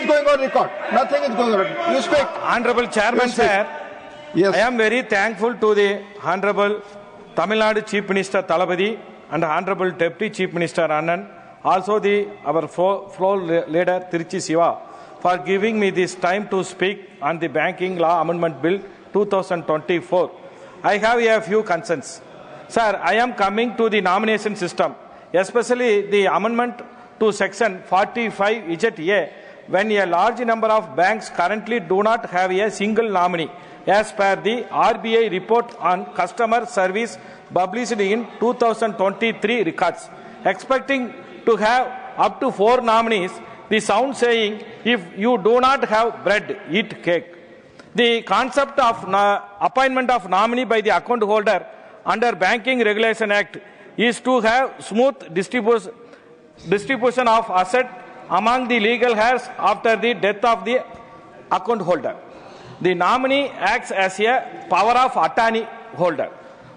is going on record. Nothing is going on. You speak. Honorable Chairman, sir, Yes. I am very thankful to the Honorable Tamil Nadu Chief Minister Talabadi and Honorable Deputy Chief Minister Annan, also our floor leader Tiruchi Siva, for giving me this time to speak on the Banking Law Amendment Bill 2024. I have a few concerns. Sir, I am coming to the nomination system, especially the amendment to Section 45(a), when a large number of banks currently do not have a single nominee, as per the RBI report on customer service published in 2023 records. Expecting to have up to 4 nominees, the sound saying, if you do not have bread, eat cake. The concept of appointment of nominee by the account holder under Banking Regulation Act is to have smooth distribution of asset among the legal heirs after the death of the account holder. The nominee acts as a power of attorney holder.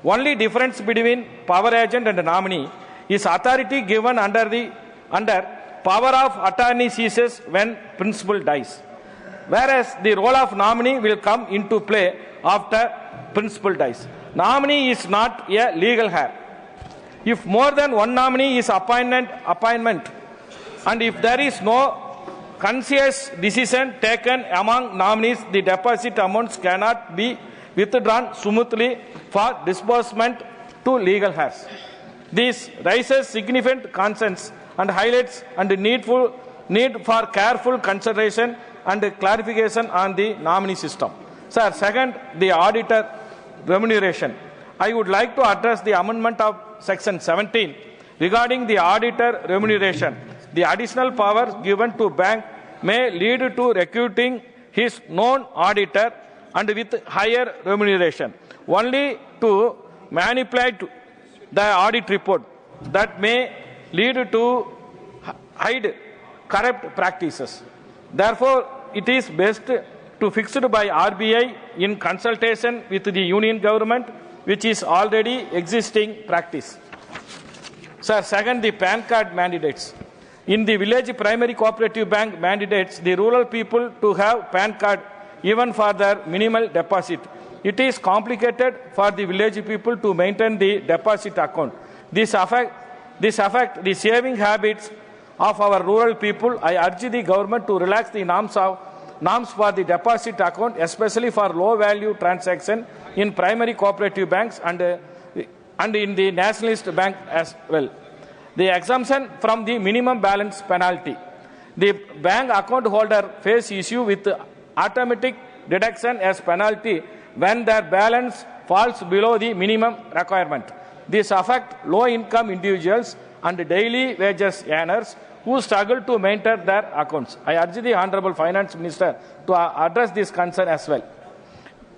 Only difference between power agent and nominee is authority given under power of attorney ceases when principal dies, whereas the role of nominee will come into play after principal dies. Nominee is not a legal heir. If more than one nominee is appointment, and if there is no conscious decision taken among nominees, the deposit amounts cannot be withdrawn smoothly for disbursement to legal heirs. This raises significant concerns and highlights the need for careful consideration and clarification on the nominee system. Sir, second, the auditor remuneration. I would like to address the amendment of Section 17 regarding the auditor remuneration. The additional powers given to bank may lead to recruiting his known auditor and with higher remuneration, only to manipulate the audit report that may lead to hide corrupt practices. Therefore, it is best to fixed by RBI in consultation with the union government, which is already existing practice. Sir, second, the PAN card mandates. In the village primary cooperative bank mandates the rural people to have PAN card even for their minimal deposit. It is complicated for the village people to maintain the deposit account. This affect the saving habits of our rural people. I urge the government to relax the norms for the deposit account, especially for low value transaction in primary cooperative banks and in the nationalist bank as well. The exemption from the minimum balance penalty. The bank account holder face issue with automatic deduction as penalty when their balance falls below the minimum requirement. This affects low-income individuals and daily wages earners who struggle to maintain their accounts. I urge the Honorable Finance Minister to address this concern as well.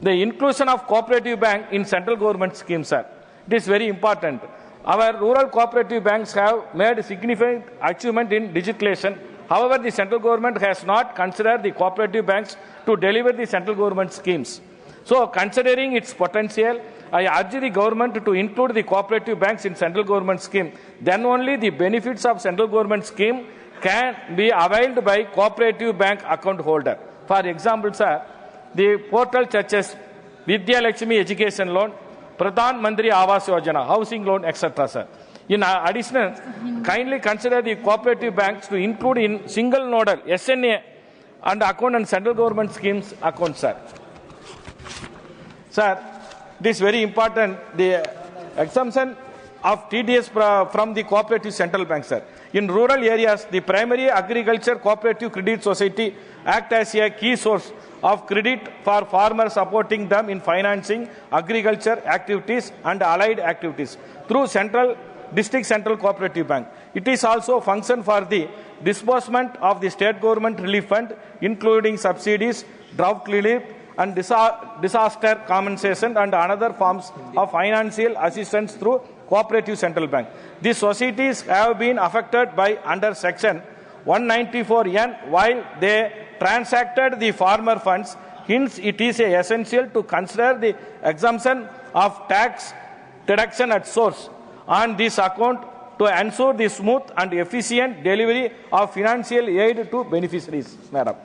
The inclusion of cooperative bank in central government schemes, sir. It is very important. Our rural cooperative banks have made significant achievement in digitalization. However, the central government has not considered the cooperative banks to deliver the central government schemes. So, considering its potential, I urge the government to include the cooperative banks in central government scheme. Then only the benefits of central government scheme can be availed by cooperative bank account holder. For example, sir, the portal such as Vidya Lakshmi Education Loan, Pradhan Mantri Awas Yojana, housing loan, etc. Sir. In addition, kindly consider the cooperative banks to include in single nodal SNA and account and central government schemes account, sir. Sir, this is very important. The exemption of TDS from the cooperative central bank, sir. In rural areas, the primary agriculture cooperative credit society act as a key source of credit for farmers, supporting them in financing agriculture activities and allied activities through district central cooperative bank. It is also function for the disbursement of the state government relief fund, including subsidies, drought relief, and disaster compensation and another forms of financial assistance through cooperative central bank. These societies have been affected by under section 194N while they transacted the farmer funds. Hence, it is essential to consider the exemption of tax deduction at source on this account to ensure the smooth and efficient delivery of financial aid to beneficiaries, Madam.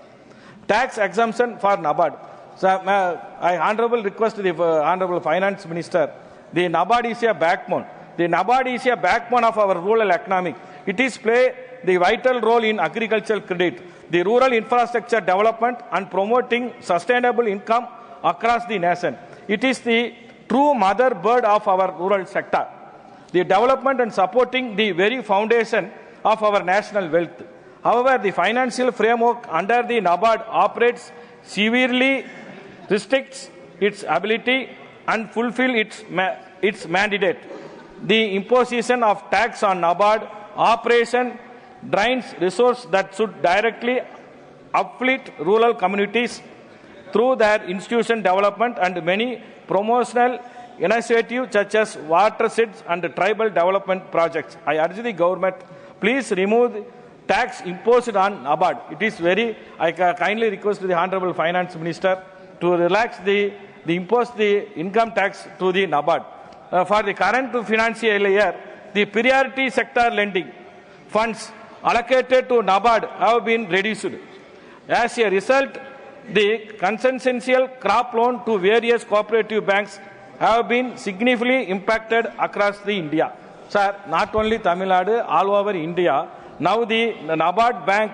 Tax exemption for NABARD. So, I honorable request the Honorable Finance Minister, the NABARD is a backbone. The NABARD is a backbone of our rural economy. It is play the vital role in agricultural credit, the rural infrastructure development and promoting sustainable income across the nation. It is the true mother bird of our rural sector, the development and supporting the very foundation of our national wealth. However, the financial framework under the NABARD operates severely restricts its ability and fulfill its mandate. The imposition of tax on NABARD operation drains resources that should directly uplift rural communities through their institution development and many promotional initiatives such as watersheds and tribal development projects. I urge the government, please remove tax imposed on NABARD. It is very, I kindly request the Honorable Finance Minister to relax impose the income tax to the NABARD. For the current financial year, the priority sector lending funds allocated to NABARD have been reduced. As a result, the consensual crop loan to various cooperative banks have been significantly impacted across the India. Sir, not only Tamil Nadu, all over India, now the NABARD bank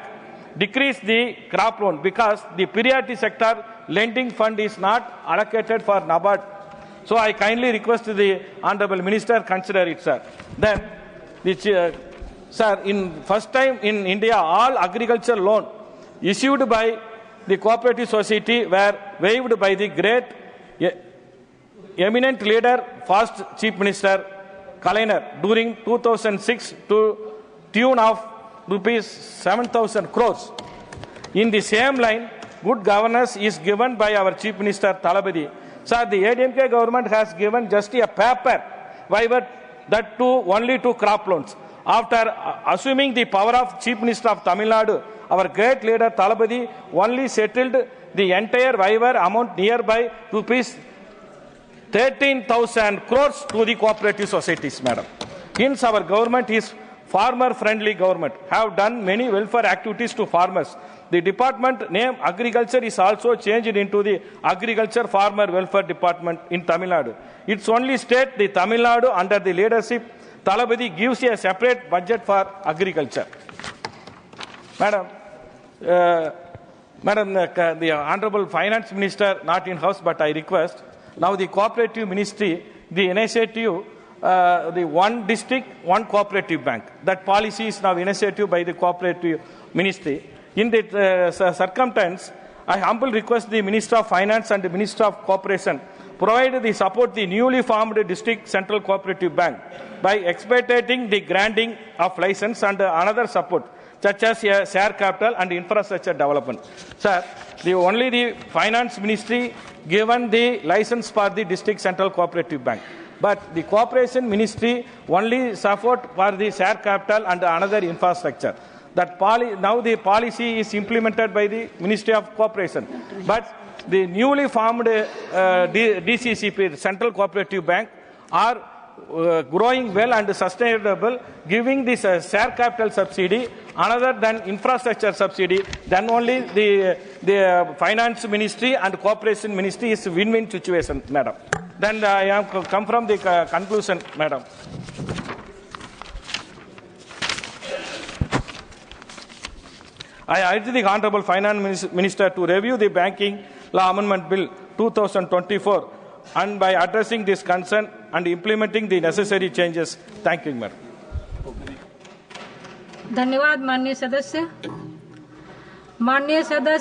decreased the crop loan because the priority sector lending fund is not allocated for NABARD. So I kindly request the Honorable Minister consider it, sir. Then, sir, in first time in India, all agricultural loan issued by the cooperative society were waived by the great eminent leader, first Chief Minister Kalainer during 2006 to tune of rupees 7,000 crores. In the same line, good governance is given by our Chief Minister Talabadi. Sir, the ADMK government has given just a paper waiver that only to crop loans. After assuming the power of Chief Minister of Tamil Nadu, our great leader Talabadi only settled the entire waiver amount nearby rupees 13,000 crores to the cooperative societies, madam. Hence, our government is farmer-friendly government, have done many welfare activities to farmers. The department name agriculture is also changed into the Agriculture Farmer Welfare Department in Tamil Nadu. It's only state the Tamil Nadu under the leadership Talabadi gives a separate budget for agriculture. Madam, the Honorable Finance Minister not in house, but I request now the cooperative ministry, the initiative, the one district, one cooperative bank. That policy is now initiative by the cooperative ministry. In the circumstance, I humbly request the Minister of Finance and the Minister of Cooperation provide the support the newly formed District Central Cooperative Bank by expediting the granting of license and another support, such as share capital and infrastructure development. Sir, only the Finance Ministry given the license for the District Central Cooperative Bank. But the Cooperation Ministry only support for the share capital and another infrastructure. That now the policy is implemented by the Ministry of Cooperation. But the newly formed DCCP, Central Cooperative Bank, are growing well and sustainable, giving this share capital subsidy, other than infrastructure subsidy, then only the Finance Ministry and Cooperation Ministry is win-win situation, madam. Then I have come from the conclusion, madam. I urge the Honorable Finance Minister to review the Banking Law Amendment Bill 2024 and by addressing this concern and implementing the necessary changes. Thank you, madam. धन्यवाद माननीय सदस्य।